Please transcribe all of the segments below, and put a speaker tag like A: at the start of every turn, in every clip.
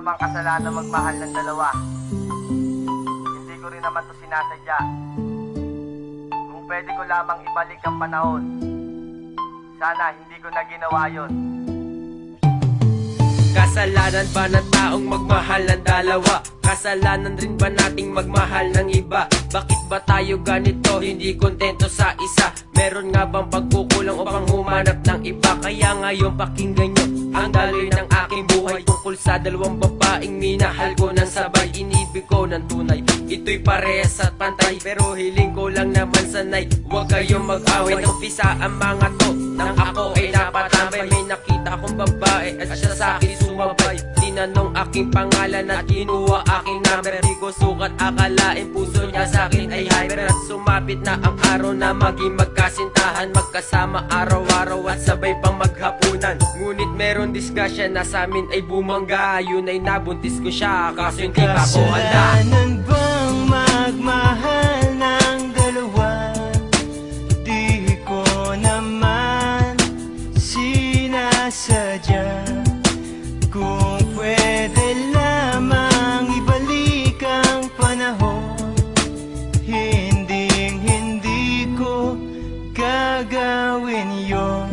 A: namang kasalanan magmahal ng dalawa. Hindi ko rin naman to sinasadya. Kung pwede ko lamang ibalik ang panahon, sana hindi ko na ginawa yun.
B: Kasalanan ba ng taong magmahal ng dalawa? Kasalanan rin ba nating magmahal ng iba? Bakit ba tayo ganito, hindi kontento sa isa? Meron nga bang pagkukulang upang humanap ng iba? Kaya ngayon pakinggan nyo ang daloy ng aking buhay, tungkol sa dalawang babaeng minahal ko ng sabay, inibig ko ng tunay. Ito'y parehas at pantay, pero hiling ko lang naman sanay. Huwag kayong mag-away ng pisa ang mga to, nang ako ay napatambay. May nakita akong babae at siya sa akin sumabay. Tinanong aking pangalan at kinuha aking number. Di ko sukat akalain puso niya sa akin ay hyper. At sumapit na ang araw na maging magkasintahan, magkasama araw-araw at sabay pang maghapunan. Ngunit meron diskusyon na sa amin ay bumangga. Yun ay nabuntis ko siya, kaso hindi pa ko handa.
C: Kasalanan bang magmahal ng dalawa? Di ko naman sinasadya. Kung pwede lamang ibalik ang panahon, hindi ko gagawin yon.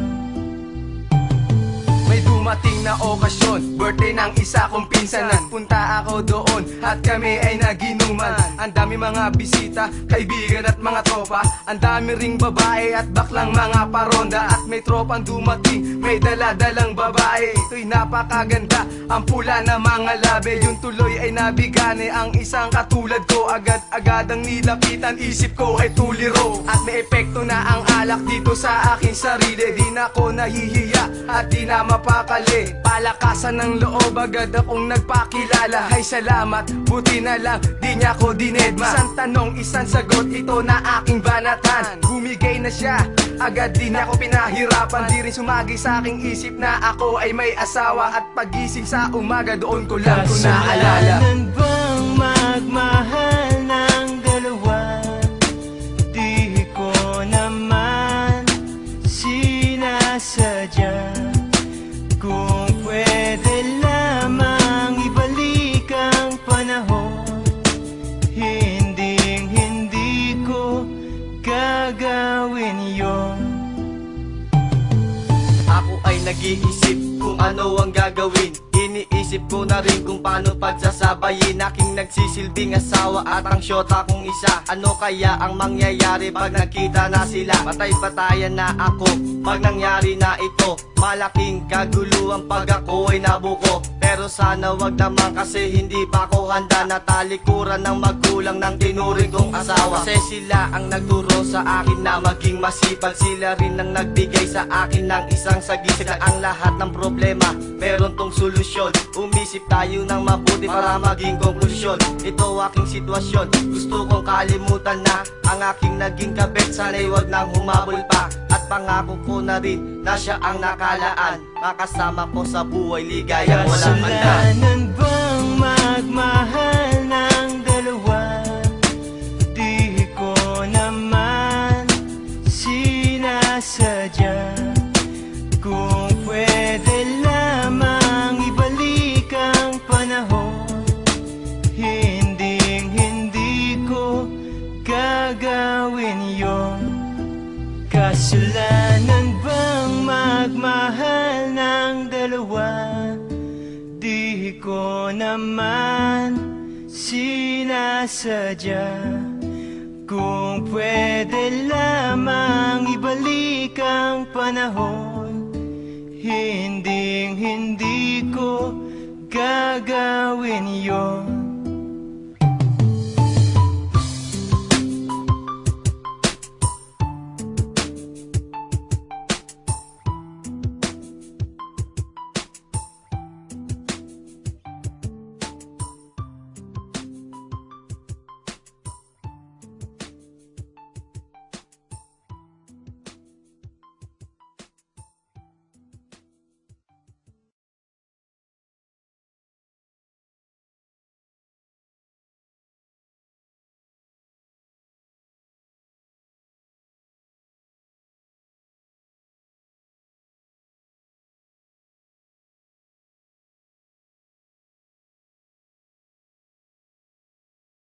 A: May dumating na okasyon, birthday ng isa kong pinsan. Nagpunta ako doon at kami ay naginuman. Ang dami mga bisita, kaibigan at mga tropa. Ang dami ring babae at baklang mga paronda. At may tropang dumating, may dala-dalang babae. Ito'y napakaganda, ang pula na mga labi. Yung tuloy ay nabigane, ang isang katulad ko. Agad-agad ang nilapitan, isip ko ay tuliro. At may epekto na ang alak dito sa aking sarili. Di na ako nahihiya at di na mapakali. Palakasan ng loob, agad akong nagpakilala. Ay salamat, buti na lang di niya ako dinedma. Isang tanong, isang sagot, ito na aking banatan. Bumigay na siya, agad di na ako pinahirapan. Di rin sumagi sa aking isip na ako ay may asawa. At pagising sa umaga, doon ko lang ko naalala.
C: Kasalanan bang magmahal ng dalawa? Di ko naman sinasadya. Kung pwede lamang ibalik ang panahon, hindi ko gagawin yon.
D: Ako ay nag-iisip kung ano ang gagawin. Iniisip ko na rin kung paano pagsasabayin aking nagsisilbing asawa at ang syota kong isa. Ano kaya ang mangyayari pag nakita na sila? Patay-patayan na ako pag nangyari na ito. Malaking kaguluhan pag ako ay nabuko. Pero sana wag naman kasi hindi pa ako handa na talikuran ng magulang ng tinuring kong asawa. Kasi sila ang nagturo sa akin na maging masipag. Sila rin ang nagbigay sa akin ng isang sagip na ang lahat ng problema meron tong solusyon. Umisip tayo ng mabuti para maging konklusyon. Ito aking sitwasyon, gusto kong kalimutan na ang aking naging kabit. Sana'y wag nang humabol pa. At pangako ko na rin na siya ang nakalaan. Makasama ko sa buhay, ligaya walang handa.
C: Kasalanan bang magmahal ng dalawa? Di ko naman sinasadya. Kung pwede lamang ibalik ang panahon, hindi ko gagawin yon. Kasalanan bang magmahal ng dalawa? Di ko naman sinasadya. Kung pwede lamang ibalik ang panahon, hindi ko gagawin yon.